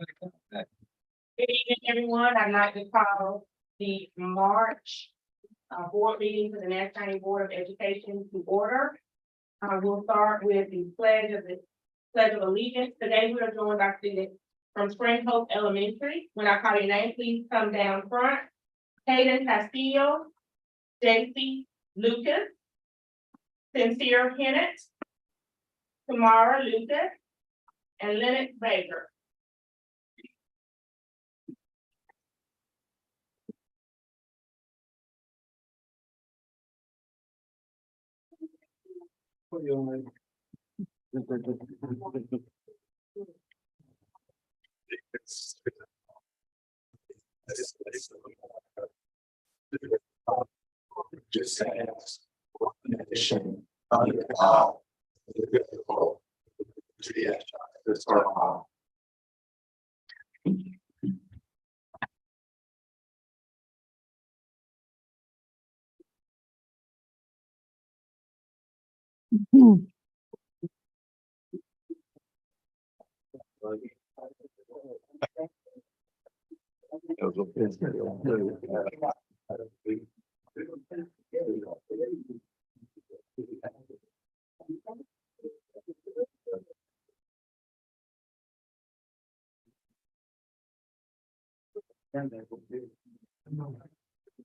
Good evening, everyone. I'd like to call the March board meeting for the Nash County Board of Education to order. We'll start with the Pledge of Allegiance. Today we are joined by students from Spring Hope Elementary. When I call your name, please come down front. Hayden Castillo, JC Lucas, Sincere Kennett, Tamara Lucas, and Lennox Baker. Just as nation under God, indivisible, with justice for all. Thank you.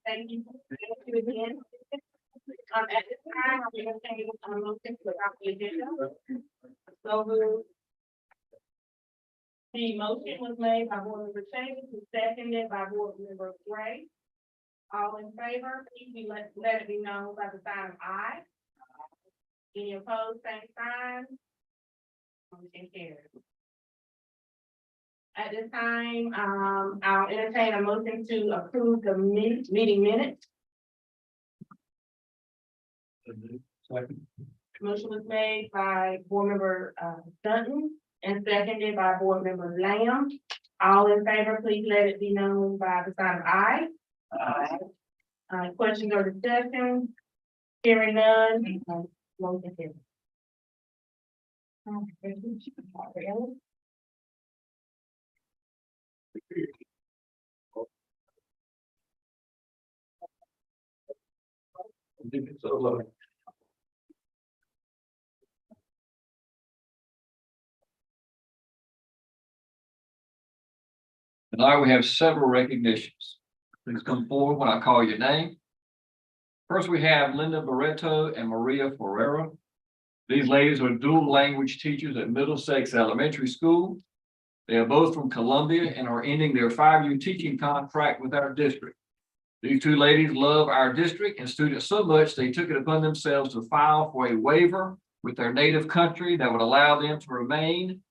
Thank you again. At this time, I'm going to take a motion to adopt the agenda. So the motion was made by Board Member Chambers, and seconded by Board Member Gray. All in favor, please let it be known by the sign of aye. Any opposed, same sign. Motion carries. At this time, I'll entertain a motion to approve the meeting minutes. Motion was made by Board Member Dutton and seconded by Board Member Lamb. All in favor, please let it be known by the sign of aye. Aye. Questions or discussion? Hearing none. Motion carries. Tonight we have several recognitions. Please come forward when I call your name. First, we have Linda Barreto and Maria Ferreira. These ladies are dual language teachers at Middlesex Elementary School. They are both from Columbia and are ending their 5-year teaching contract with our district. These two ladies love our district and students so much they took it upon themselves to file for a waiver with their native country that would allow them to remain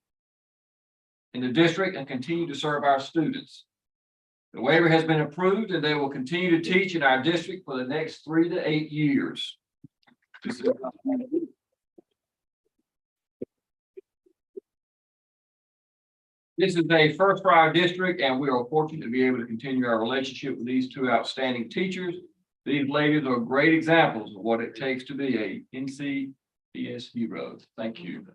in the district and continue to serve our students. The waiver has been approved and they will continue to teach in our district for the next 3 to 8 years. This is a first for our district, and we are fortunate to be able to continue our relationship with these two outstanding teachers. These ladies are great examples of what it takes to be a NCPS hero. Thank you.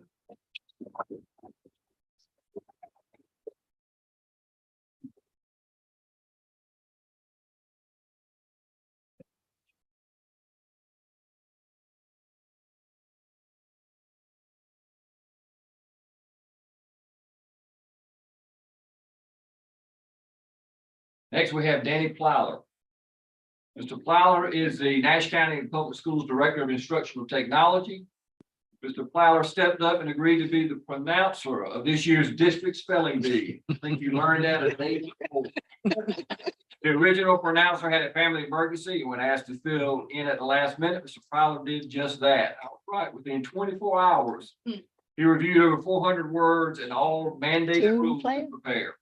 Next, we have Danny Plowler. Mr. Plowler is the Nash County Public Schools Director of Instructional Technology. Mr. Plowler stepped up and agreed to be the pronouncer of this year's district spelling bee. I think you learned that at age 4. The original pronouncer had a family emergency and when asked to fill in at the last minute, Mr. Plowler did just that. All right, within 24 hours, he reviewed over 400 words and all mandated rules to prepare.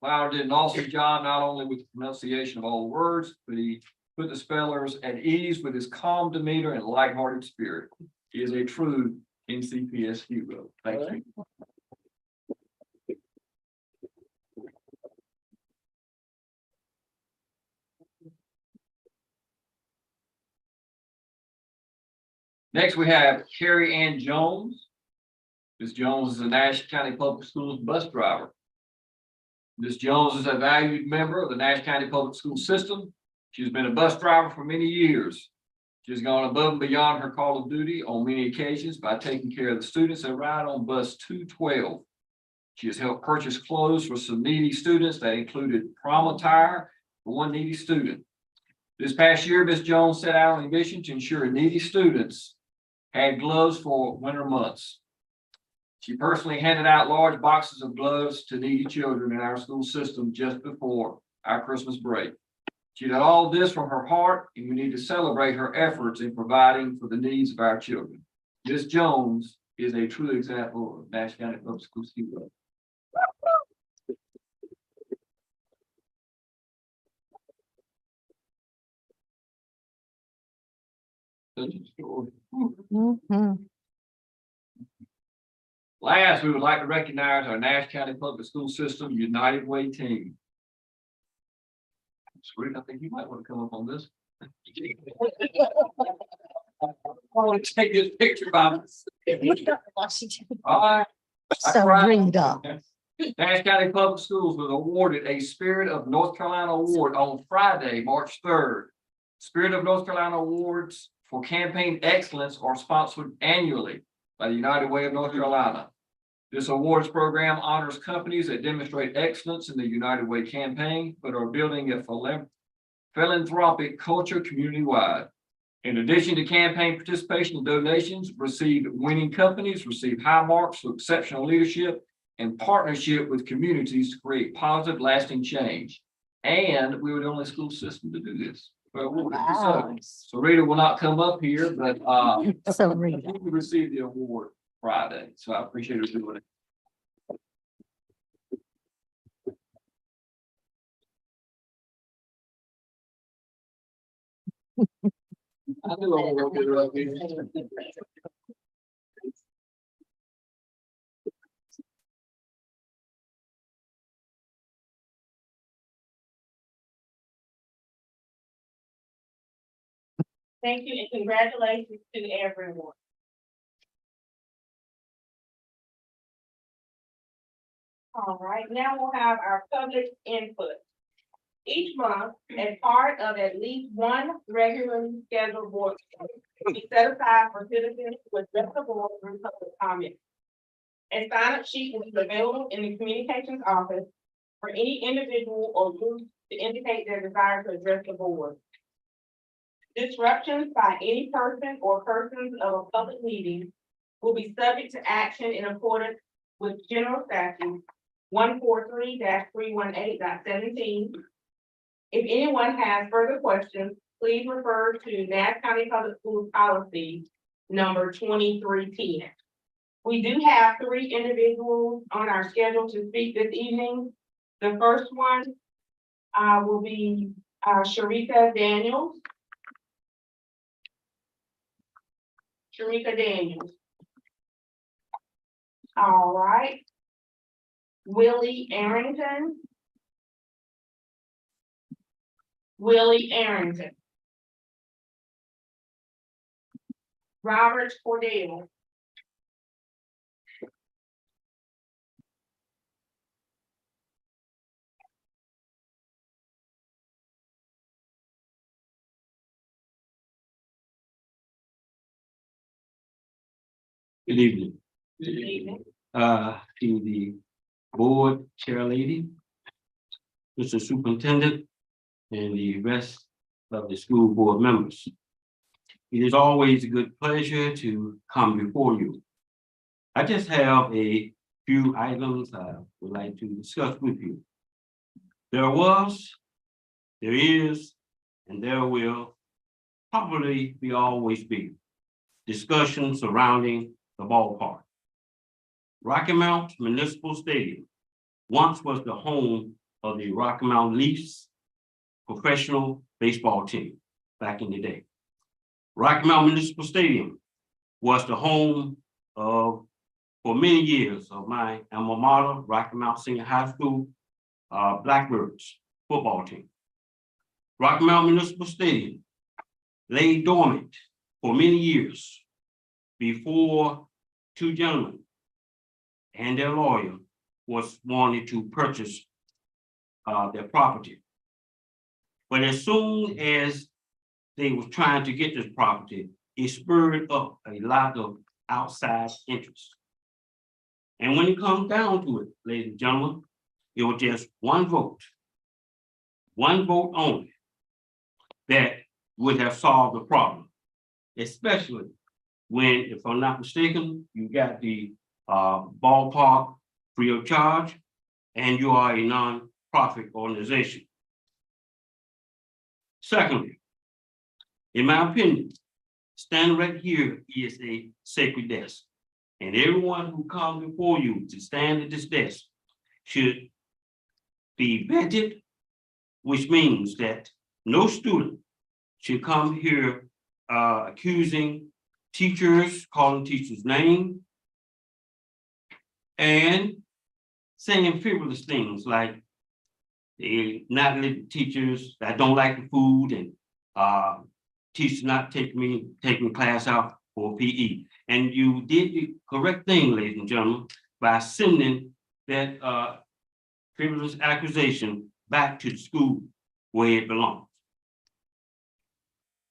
Plowler did an awesome job, not only with the pronunciation of all the words, but he put the spellers at ease with his calm demeanor and lighthearted spirit. He is a true NCPS hero. Thank you. Next, we have Carrie Ann Jones. Ms. Jones is a Nash County Public Schools bus driver. Ms. Jones is a valued member of the Nash County Public School System. She's been a bus driver for many years. She's gone above and beyond her call of duty on many occasions by taking care of the students that ride on bus 212. She has helped purchase clothes for some needy students that included prom attire for one needy student. This past year, Ms. Jones set out on a mission to ensure needy students had gloves for winter months. She personally handed out large boxes of gloves to needy children in our school system just before our Christmas break. She did all this from her heart, and we need to celebrate her efforts in providing for the needs of our children. Ms. Jones is a true example of Nash County Public Schools hero. Last, we would like to recognize our Nash County Public School System United Way team. Sweet, I think you might want to come up on this. I want to take this picture by all right. So read up. Nash County Public Schools was awarded a Spirit of North Carolina Award on Friday, March 3rd. Spirit of North Carolina Awards for campaign excellence are sponsored annually by the United Way of North Carolina. This awards program honors companies that demonstrate excellence in the United Way campaign, but are building a philanthropic culture community-wide. In addition to campaign participation and donations, winning companies receive high marks for exceptional leadership and partnership with communities to create positive, lasting change. And we were the only school system to do this. Wow. So Rita will not come up here, but So read she up. received the award Friday, so I appreciate her doing it. I knew I was gonna get her up here. Thank you and congratulations to everyone. All right, now we'll have our public input. Each month, as part of at least one regularly scheduled board meeting, we set aside for citizens to address the board through public comment. A sign-up sheet will be available in the communications office for any individual or group to indicate their desire to address the board. Disruptions by any person or persons of a public meeting will be subject to action in accordance with General Statute 143-318.17. If anyone has further questions, please refer to Nash County Public Schools Policy number 2310. We do have 3 individuals on our schedule to speak this evening. The first one will be Sharika Daniels. Sharika Daniels. All right. Willie Arrington. Willie Arrington. Robert Cordell. Good evening. Good evening. To the board chair lady, Mr. Superintendent, and the rest of the school board members. It is always a good pleasure to come before you. I just have a few items I would like to discuss with you. There was, there is, and there will probably always be discussion surrounding the ballpark. Rocky Mount Municipal Stadium once was the home of the Rocky Mount Leafs professional baseball team back in the day. Rocky Mount Municipal Stadium was the home of, for many years, of my alma mater, Rocky Mount Senior High School Blackbirds football team. Rocky Mount Municipal Stadium lay dormant for many years before 2 gentlemen and their lawyer was wanted to purchase their property. But as soon as they were trying to get this property, it spurred up a lot of outside interest. And when it comes down to it, ladies and gentlemen, it was just one vote only, that would have solved the problem. Especially when, if I'm not mistaken, you got the ballpark free of charge, and you are a non-profit organization. Secondly, in my opinion, standing right here is a sacred desk. And everyone who comes before you to stand at this desk should be vetted, which means that no student should come here accusing teachers, calling teachers' name, and saying frivolous things like they not letting teachers that don't like the food, and teachers not taking class out for PE. And you did the correct thing, ladies and gentlemen, by sending that frivolous accusation back to the school where it belongs.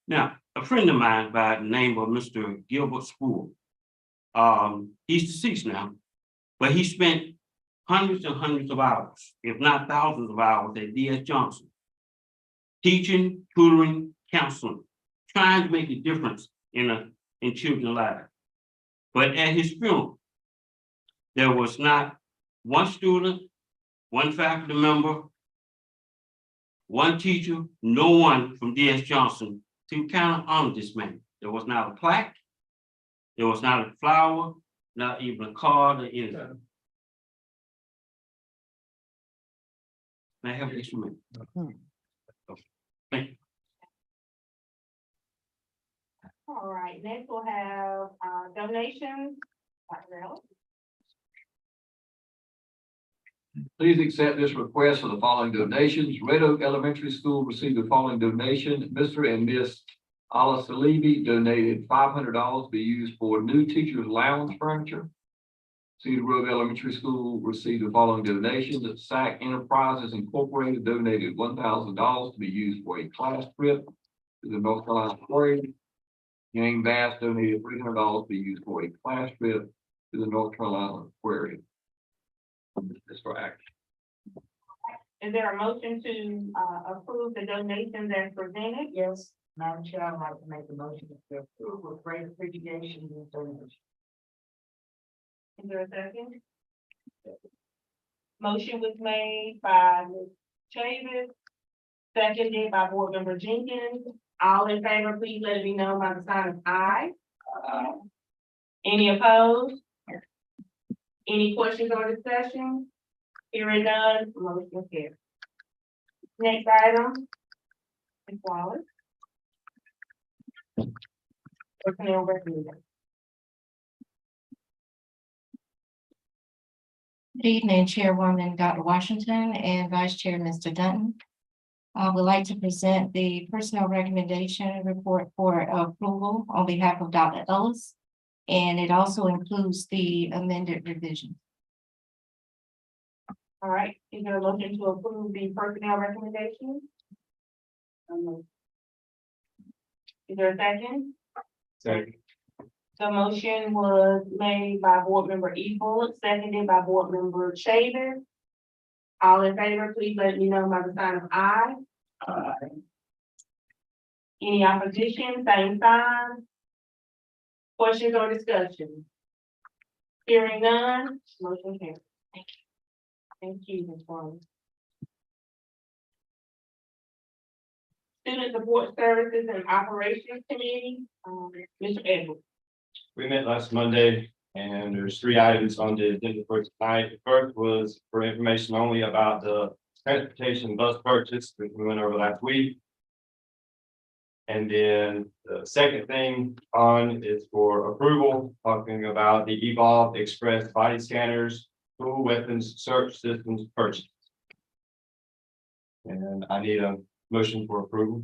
Now, a friend of mine by the name of Mr. Gilbert Spool, he's deceased now, but he spent hundreds and hundreds of hours, if not thousands of hours, at D.S. Johnson, teaching, tutoring, counseling, trying to make a difference in children's lives. But at his funeral, there was not one student, one faculty member, one teacher, no one from D.S. Johnson to kind of honor this man. There was not a plaque, there was not a flower, not even a card or anything. May I have an extra minute? Okay. Thank you. All right, next we'll have donations. Dr. Ellis. Please accept this request for the following donations. Red Oak Elementary School received the following donation. Mr. and Miss Ala Salibi donated $500 to be used for new teachers' lounge furniture. Cedar Grove Elementary School received the following donations. SAC Enterprises Incorporated donated $1,000 to be used for a class trip to the North Carolina Aquarium. Yang Bass donated $300 to be used for a class trip to the North Carolina Aquarium. This for action. Is there a motion to approve the donations as presented? Yes, Madam Chair, I'd like to make the motion to approve with great appreciation and donation. Is there a second? Motion was made by Ms. Chavis, seconded by Board Member Jenkins. All in favor, please let it be known by the sign of aye. Any opposed? Any questions or discussion? Hearing none, motion carries. Next item. Ms. Wallace. Personnel recommendation. Good evening, Chairwoman Dr. Washington and Vice Chair Mr. Dutton. I would like to present the personnel recommendation report for approval on behalf of Dr. Ellis. And it also includes the amended revision. All right, is there a motion to approve the personnel recommendation? Is there a second? Second. The motion was made by Board Member E. Bullock, seconded by Board Member Chavis. All in favor, please let me know by the sign of aye. Any opposition, same sign. Questions or discussion? Hearing none, motion carries. Thank you. Thank you, Ms. Wallace. Student Support Services and Operations Committee, Mr. Edwards. We met last Monday and there's 3 items on the agenda for tonight. The first was for information only about the transportation bus purchase that we went over last week. And then the second thing on is for approval, talking about the Evolve Express body scanners, tool weapons search systems purchase. And I need a motion for approval.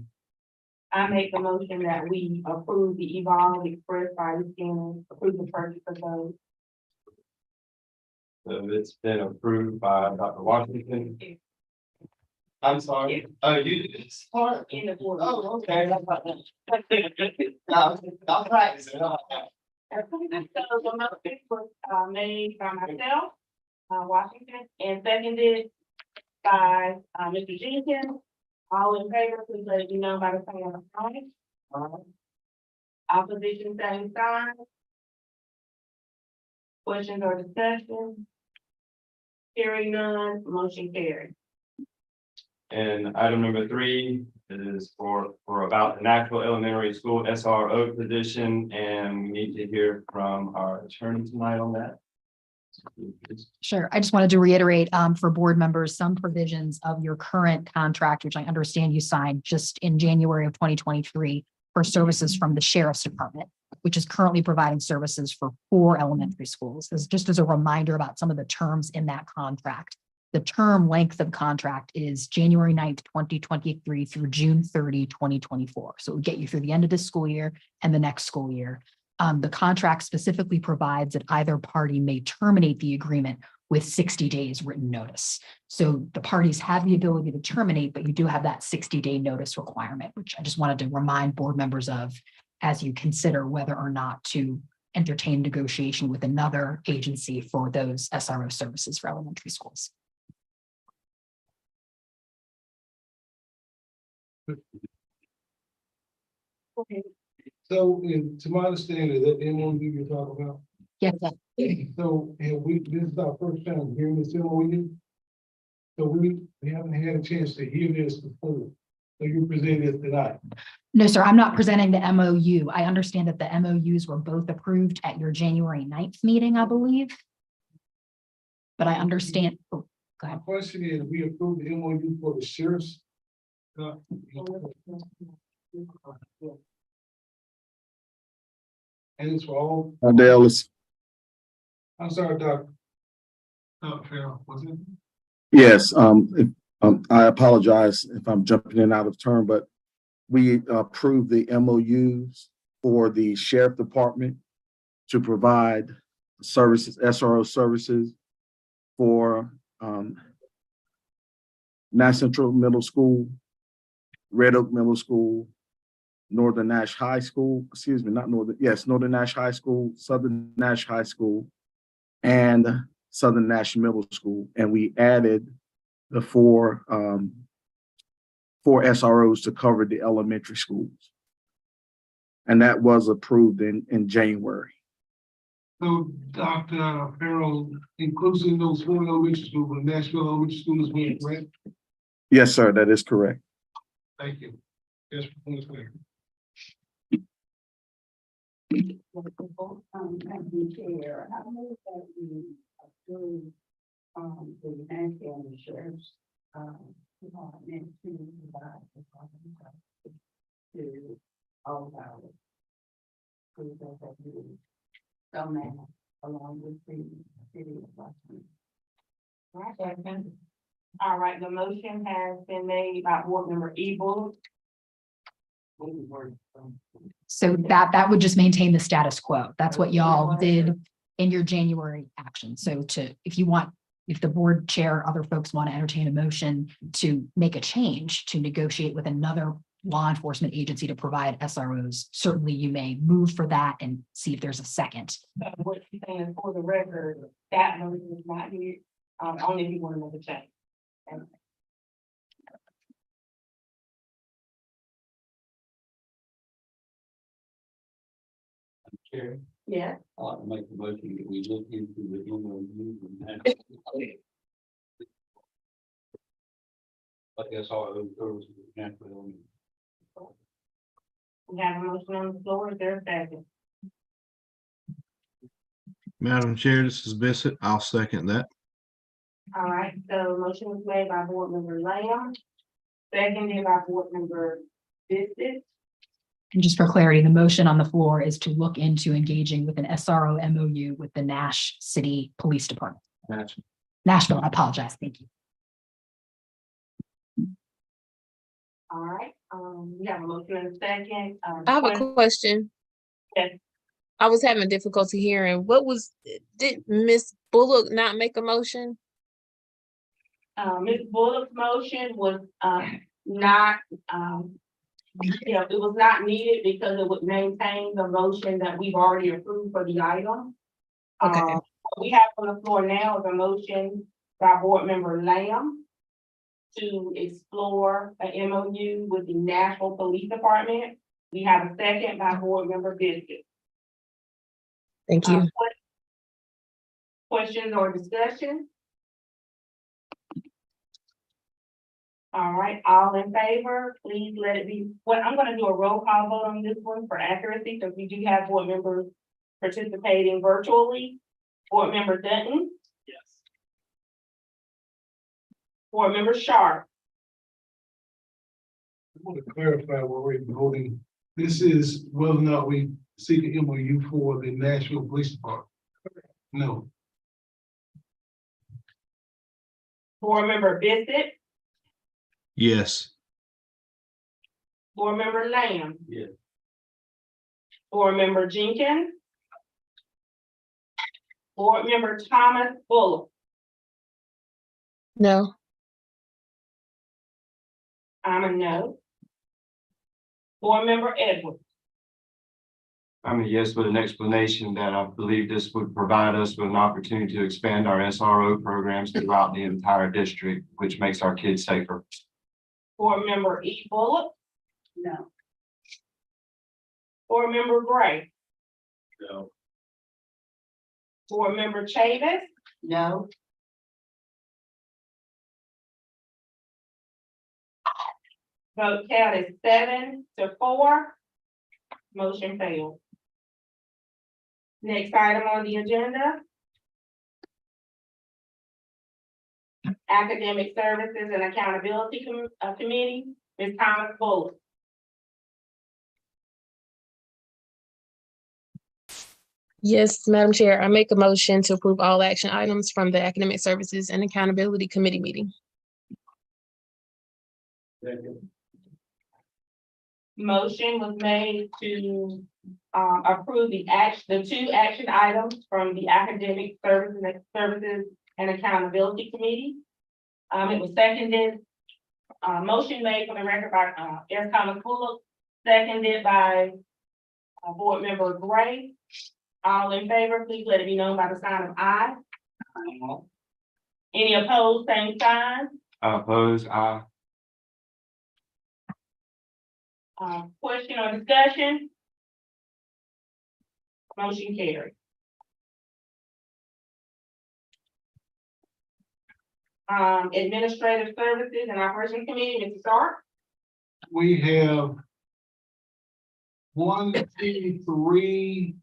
I make the motion that we approve the Evolve Express body scanner, approve the purchase of those. So it's been approved by Dr. Washington. I'm sorry. Oh, you do this? Or in the board. Oh, okay. I'll practice it. So the motion was made by myself, Washington, and seconded by Mr. Jenkins. All in favor, please let me know by the sign of aye. Opposition, same sign. Questions or discussion? Hearing none, motion carried. And item number 3 is for about the Nashville Elementary School SRO position, and we need to hear from our attorney tonight on that. Sure. I just wanted to reiterate for board members, some provisions of your current contract, which I understand you signed just in January of 2023 for services from the Sheriff's Department, which is currently providing services for 4 elementary schools. This is just as a reminder about some of the terms in that contract. The term length of contract is January 9th, 2023 through June 30, 2024. So it would get you through the end of this school year and the next school year. The contract specifically provides that either party may terminate the agreement with 60 days written notice. So the parties have the ability to terminate, but you do have that 60-day notice requirement, which I just wanted to remind board members of as you consider whether or not to entertain negotiation with another agency for those SRO services for elementary schools. Okay. So, to my understanding, that MOU you're talking about, Yes, so, this is our first time hearing this MOU. So we haven't had a chance to hear this before, so you presented it tonight. no, sir, I'm not presenting the MOU. I understand that the MOUs were both approved at your January 9th meeting, I believe. But I understand, oh, go My ahead. question is, we approved the MOU for the sheriff's. And it's for all, Dallas. I'm sorry, Dr. Farrell, was it? Yes, I apologize if I'm jumping in and out of turn, but we approved the MOUs for the sheriff department to provide services, SRO services for Nash Central Middle School, Red Oak Middle School, Northern Nash High School, excuse me, not Northern, yes, Northern Nash High School, Southern Nash High School, and Southern Nash Middle School. And we added the four SROs to cover the elementary schools. And that was approved in January. So, Dr. Farrell, including those 4 elementary schools, the Nashville Elementary School is being correct? Yes, sir, that is correct. Thank you. Yes, please, clear. Thank you, Chair. I move that we approve, the Nashville and Sheriff's, department to provide the services to all of our schools that we now, along with the city of Washington. All right, the motion has been made by board member Ebel. So that would just maintain the status quo. That's what y'all did in your January action. So if the board chair, other folks want to entertain a motion to make a change to negotiate with another law enforcement agency to provide SROs, certainly you may move for that and see if there's a second. What you're saying for the record, that motion is not here, only if you want to make a change. Chair, Yeah. I'd like to make the motion that we look into the MOU and that. I guess all those services. We have a motion on the floor, is there a second? Madam Chair, this is Bissett. I'll second that. All right, so motion was made by board member Lamb, seconded by board member Bissett. And just for clarity, the motion on the floor is to look into engaging with an SRO MOU with the Nash City Police Department. Nashville, I apologize. Thank you. All right, we have a motion and a second. I have a question. Yes. I was having difficulty hearing. Did Miss Bullock not make a motion? Ms. Bullock's motion was, not, yeah, it was not needed because it would maintain the motion that we've already approved for the item. Okay. What we have on the floor now is a motion by Board Member Lamb to explore an MOU with the Nashville Police Department. We have a second by Board Member Biscuit. Thank you. Questions or discussion? All right, all in favor, please let it be, well, I'm gonna do a roll call vote on this one for accuracy, because we do have board members participating virtually. Board Member Dutton. Yes. Board Member Sharp. I want to clarify what we're voting. This is whether or not we seek an MOU for the Nashville Police Department. No. Board Member Bissett. Yes. Board Member Lamb. Yes. Board Member Jenkins. Board Member Thomas Bullock. No. I'm a no. Board Member Edwards. I'm a yes with an explanation that I believe this would provide us with an opportunity to expand our SRO programs throughout the entire district, which makes our kids safer. Board Member E. Bullock. No. Board Member Gray. No. Board Member Chavis. No. Vote count is 7-4. Motion failed. Next item on the agenda. Academic Services and Accountability Committee, Ms. Thomas Bullock. Yes, Madam Chair, I make a motion to approve all action items from the Academic Services and Accountability Committee meeting. Motion was made to approve the two action items from the Academic Services and Accountability Committee. It was seconded, motion made for the record by S. Thomas Bullock, seconded by Board Member Gray. All in favor, please let it be known by the sign of aye. Any opposed, same sign. Opposed, aye. Question or discussion? Motion carried. Administrative Services and Operations Committee, Mr. Stark. We have 1, 2, 3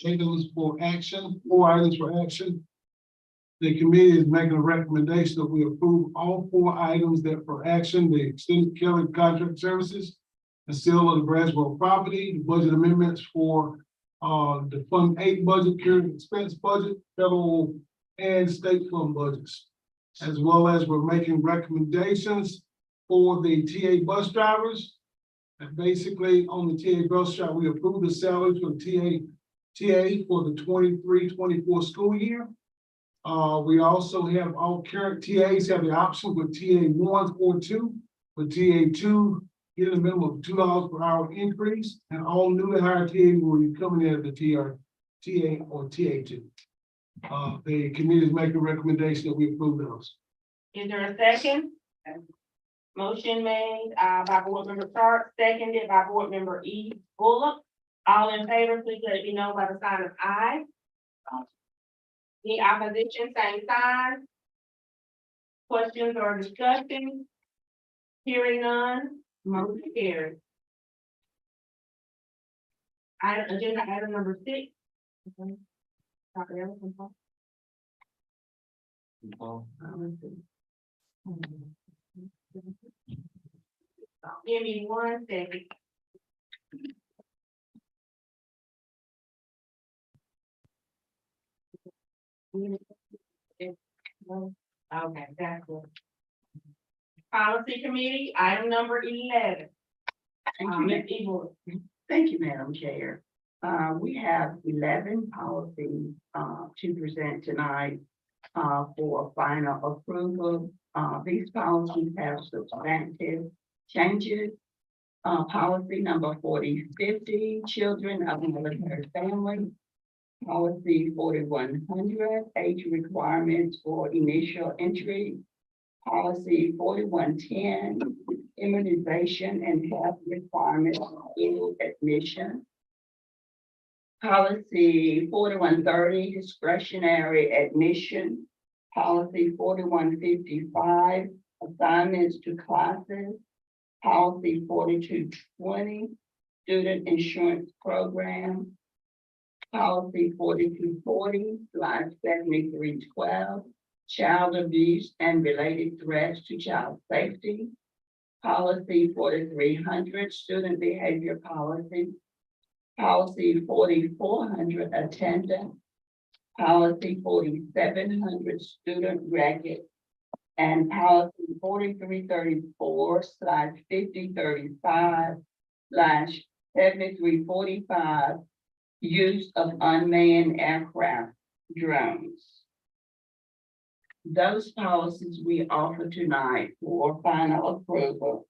items for action, 4 items for action. The committee is making a recommendation that we approve all 4 items that for action, the extended Kelly contract services, the sale of the Braswell property, the budget amendments for the Fund 8 budget, current expense budget, federal and state fund budgets. As well as we're making recommendations for the TA bus drivers. And basically on the TA bus driver, we approve the salaries for the TA for the 23-24 school year. We also have all current TAs have the option with TA 1 or 2, with TA 2 getting a minimum of $2 per hour increase, and all newly hired TAs will be coming in at the TA or TA 2. The committee is making a recommendation that we approve those. Is there a second? Motion made by Board Member Stark, seconded by Board Member E. Bullock. All in favor, please let it be known by the sign of aye. Any opposition, same sign. Questions or discussion? Hearing none, motion carried. Agenda item number 6. Give me 1 second. Okay, that's good. Policy Committee, item number 11. Ms. Eagle. Thank you, Madam Chair. We have 11 policies to present tonight. for final approval. These policies have substantive changes. Policy number 4050, children of military family. Policy 4100, age requirements for initial entry. Policy 4110, immunization and health requirements for school admission. Policy 4130, discretionary admission. Policy 4155, assignments to classes. Policy 4220, student insurance program. Policy 4240/7312, child abuse and related threats to child safety. Policy 4300, student behavior policy. Policy 4400, attendance. Policy 4700, student record. And policy 4334/5035/7345, use of unmanned aircraft drones. Those policies we offer tonight for final approval.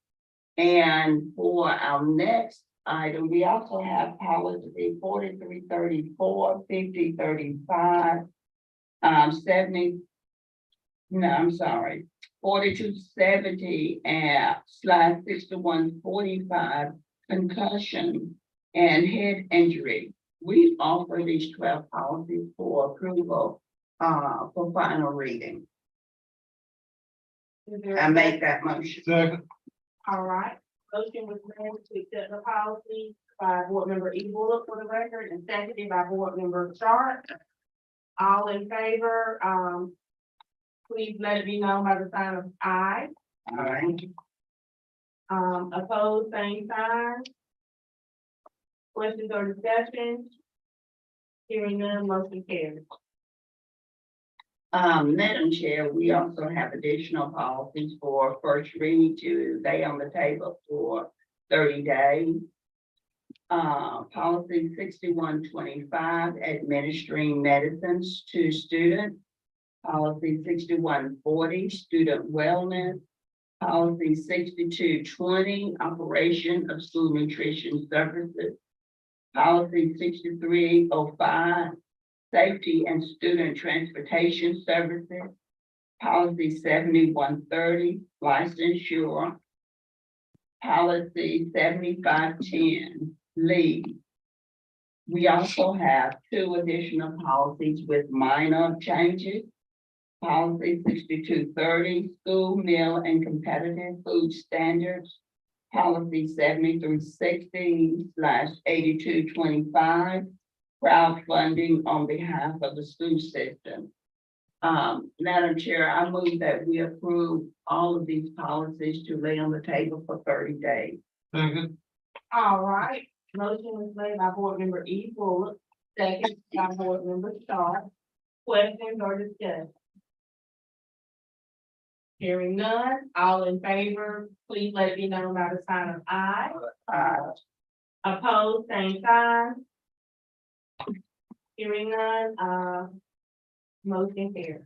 And for our next item, we also have policy 4334/5035, 4270 /6145, concussion and head injury. We offer these 12 policies for approval for final reading. Is there I make that motion. Second. All right, motion was made to accept the policy by board member E. Bullock for the record and seconded by board member Sharp. All in favor, please let it be known by the sign of aye. All right. Opposed, same sign. Questions or discussion? Hearing none, motion carries. Madam Chair, we also have additional policies for first reading to lay on the table for 30 days. Policy 6125, administering medicines to students. Policy 6140, student wellness. Policy 6220, operation of school nutrition services. Policy 6305, safety and student transportation services. Policy 7130, licensure. Policy 7510, leave. We also have two additional policies with minor changes. Policy 6230, school meal and competitive food standards. Policy 7360/8225, crowdfunding on behalf of the school system. Madam Chair, I move that we approve all of these policies to lay on the table for 30 days. Second. All right, motion was made by board member E. Bullock, second by board member Sharp. Questions or discussion? Hearing none, all in favor, please let it be known by the sign of aye. Opposed, same sign. Hearing none, motion carries.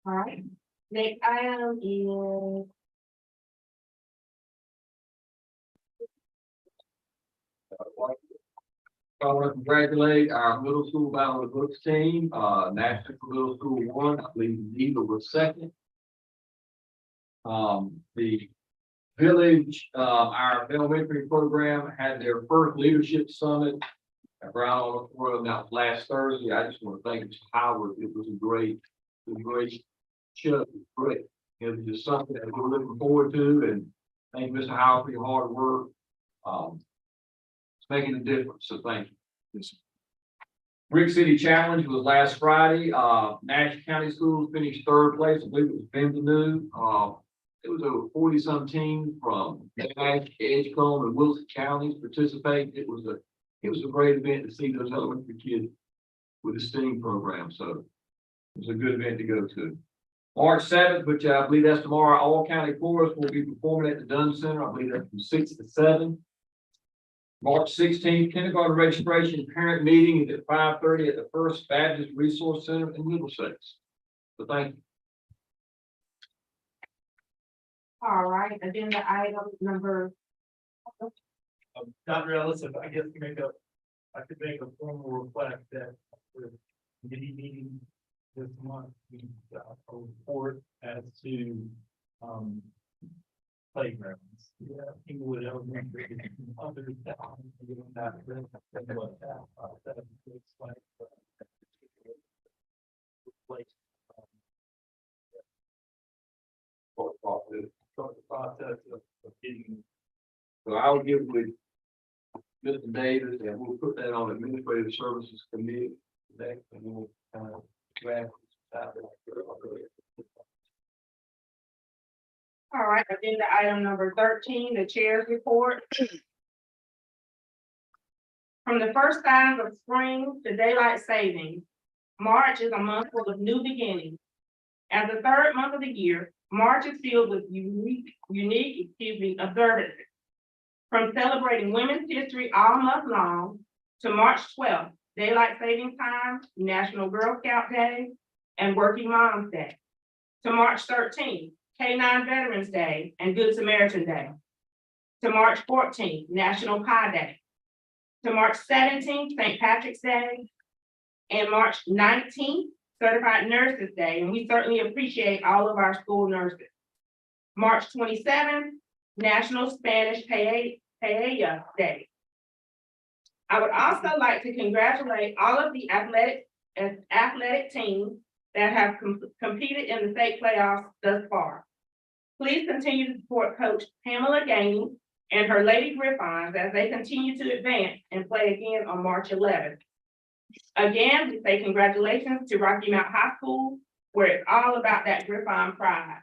All right, next item is I want to congratulate our middle school Battle of the Books team, National Middle School won, I believe Neva was second. The village, our elementary program had their first leadership summit at Brown Auditorium. That was last Thursday. I just want to thank Mr. Howard. It was a great show. It was great. It was just something that we're looking forward to, and thank Mr. Howard for your hard work. It's making a difference, so thank you. Brick City Challenge was last Friday. Nash County Schools finished third place. I believe it was Benvenue. It was over 40-some teams from Nash, Edgecombe, and Wilson counties participate. It was a great event to see those elementary kids with the STEAM program. So it was a good event to go to. March 7th, which I believe that's tomorrow, all county chorus will be performing at the Dunn Center. I believe that's from 6 to 7. March 16th, kindergarten registration parent meeting is at 5:30 at the First Baptist Resource Center in Middlesex. So thank you. All right, agenda item number, Dr. Ellis, if I guess I could make a formal request that the committee meeting this month, we, a report as to, playgrounds. Yeah, Inglewood Elementary, and other towns, given that, what that looks like. Start the process of getting. So I'll give with Mr. Davis, and we'll put that on Administrative Services Committee next, and we'll draft this out. all right, agenda item number 13, the chair's report. From the first signs of spring to daylight savings, March is a month full of new beginnings. As the third month of the year, March is filled with unique observances. From celebrating Women's History all month long to March 12th, Daylight Saving Time, National Girl Scout Day, and Working Moms Day. To March 13th, K-9 Veterans Day and Good Samaritan Day. To March 14th, National Pie Day. To March 17th, St. Patrick's Day. And March 19th, Certified Nurses Day, and we certainly appreciate all of our school nurses. March 27th, National Spanish Paella Day. I would also like to congratulate all of the athletic teams that have competed in the state playoffs thus far. Please continue to support Coach Pamela Gaines and her Lady Griffons as they continue to advance and play again on March 11th. Again, we say congratulations to Rocky Mount High School, where it's all about that Griffon pride.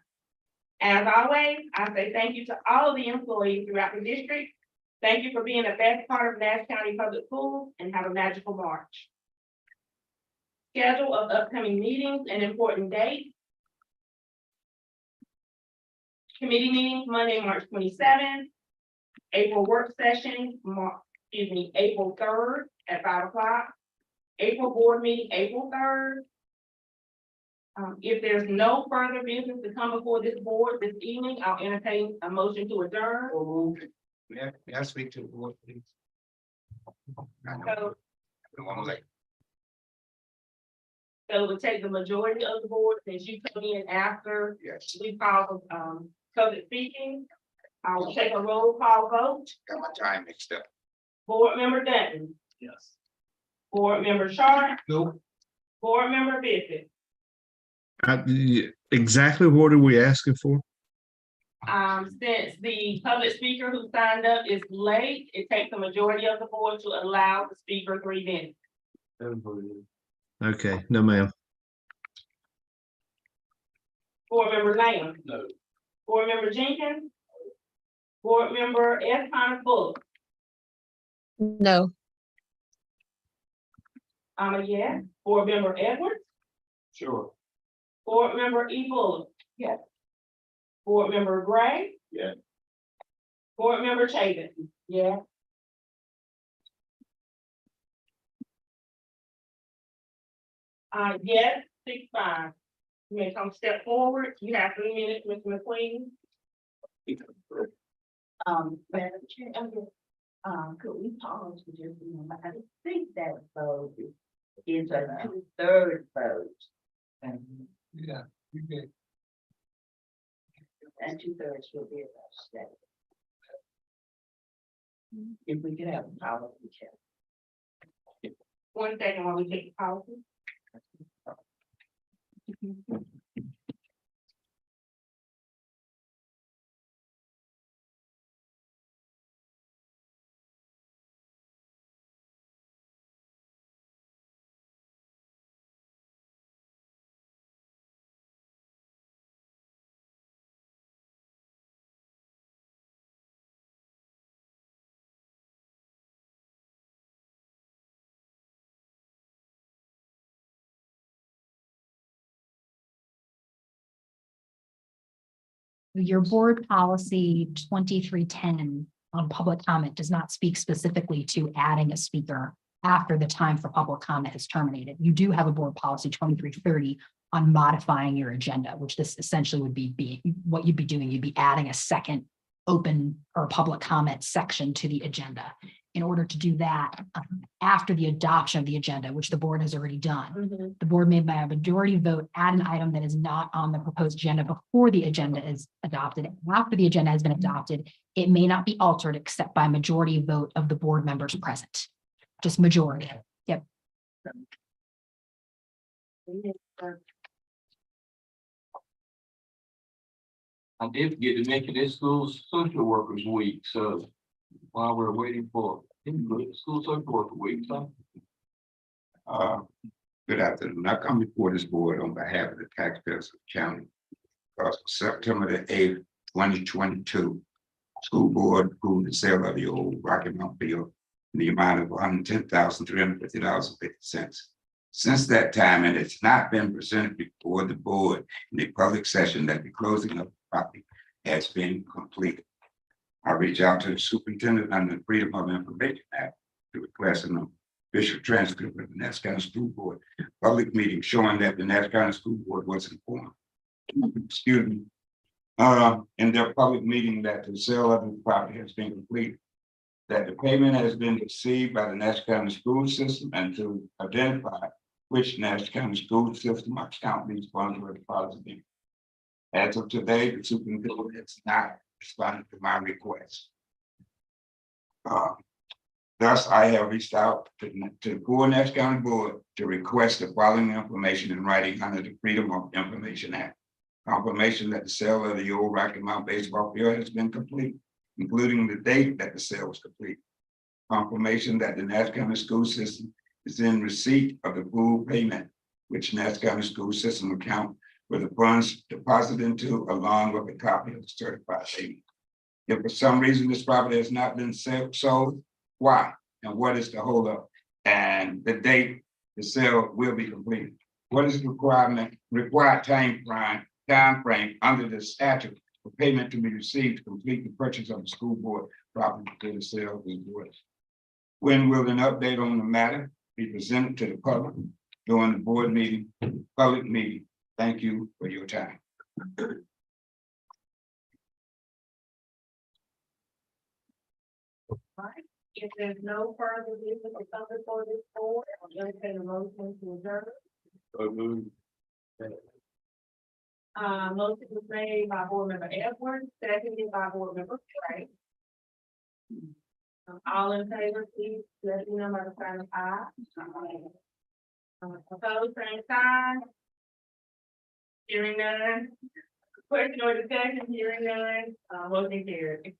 As always, I say thank you to all of the employees throughout the district. Thank you for being the best part of Nash County Public Schools, and have a magical March. Schedule of upcoming meetings and important dates. Committee meetings Monday, March 27th. April work session, April 3rd at 5 o'clock. April board meeting, April 3rd. If there's no further business to come before this board this evening, I'll entertain a motion to adjourn. May I speak to the board, please? So One late. it would take the majority of the board, since you come in after Yes, we call public speaking. I will take a roll call vote. got my time mixed up. Board member Denton, Yes. board member Sharp, Nope. board member Bissett. Exactly what are we asking for? Since the public speaker who signed up is late, it takes the majority of the board to allow the speaker 3 minutes. Okay, no, ma'am. Board member Lamb. No. Board member Jenkins. Board member S. Thomas Bullock. No. I'm a yes. Board member Edwards. Sure. Board member E. Bullock. Yes. Board member Gray. Yes. Board member Chapin. Yeah. Yes, 6-5. You may come step forward. You have 3 minutes, Mr. McQueen. Madam Chair, could we pause for just a moment? I think that vote is a 2/3 vote. Yeah, you get. And 2/3 will be enough step. If we could have a power, we can. 1 second while we take the policy. Your board policy 2310 on public comment does not speak specifically to adding a speaker after the time for public comment is terminated. You do have a board policy 2330 on modifying your agenda, which this essentially would be what you'd be doing. You'd be adding a second open or public comment section to the agenda. In order to do that, after the adoption of the agenda, which the board has already done, the board may by a majority vote add an item that is not on the proposed agenda before the agenda is adopted. After the agenda has been adopted, it may not be altered except by a majority vote of the board members present. Just majority. Yep. I did forget to mention this school's social workers week, so while we're waiting for school social worker week, so. Good afternoon. I come before this board on behalf of the taxpayers of the county. September the 8th, 2022, school board approved the sale of the old Rocky Mount field in the amount of $110,350.50. Since that time, and it's not been presented before the board in a public session that the closing of the property has been completed. I reached out to the superintendent under the Freedom of Information Act to request an official transcript of the Nassau County School Board public meeting showing that the Nassau County School Board was informed. Excuse me. In their public meeting that the sale of the property has been completed, that the payment has been received by the Nassau County School System, and to identify which Nassau County School System account these funds were deposited. As of today, the superintendent has not responded to my request. Thus, I have reached out to the Poor Nassau County Board to request the following information in writing under the Freedom of Information Act. Confirmation that the sale of the old Rocky Mount baseball field has been complete, including the date that the sale was complete. Confirmation that the Nassau County School System is in receipt of the full payment, which Nassau County School System account where the funds deposited into, along with a copy of the certified payment. If for some reason this property has not been sold, why and what is the holdup? And the date the sale will be completed. What is the required time frame under the statute for payment to be received to complete the purchase of the school board property to the sale of the board? When will an update on the matter be presented to the public during the board meeting, public meeting? Thank you for your time. If there's no further business to come before this board, I'll entertain a motion to adjourn. Motion was made by board member Edwards, seconded by board member Gray. All in favor, please let me know by the sign of aye. Opposed, same sign. Hearing none. Question or discussion, hearing none, motion carried.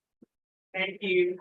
Thank you.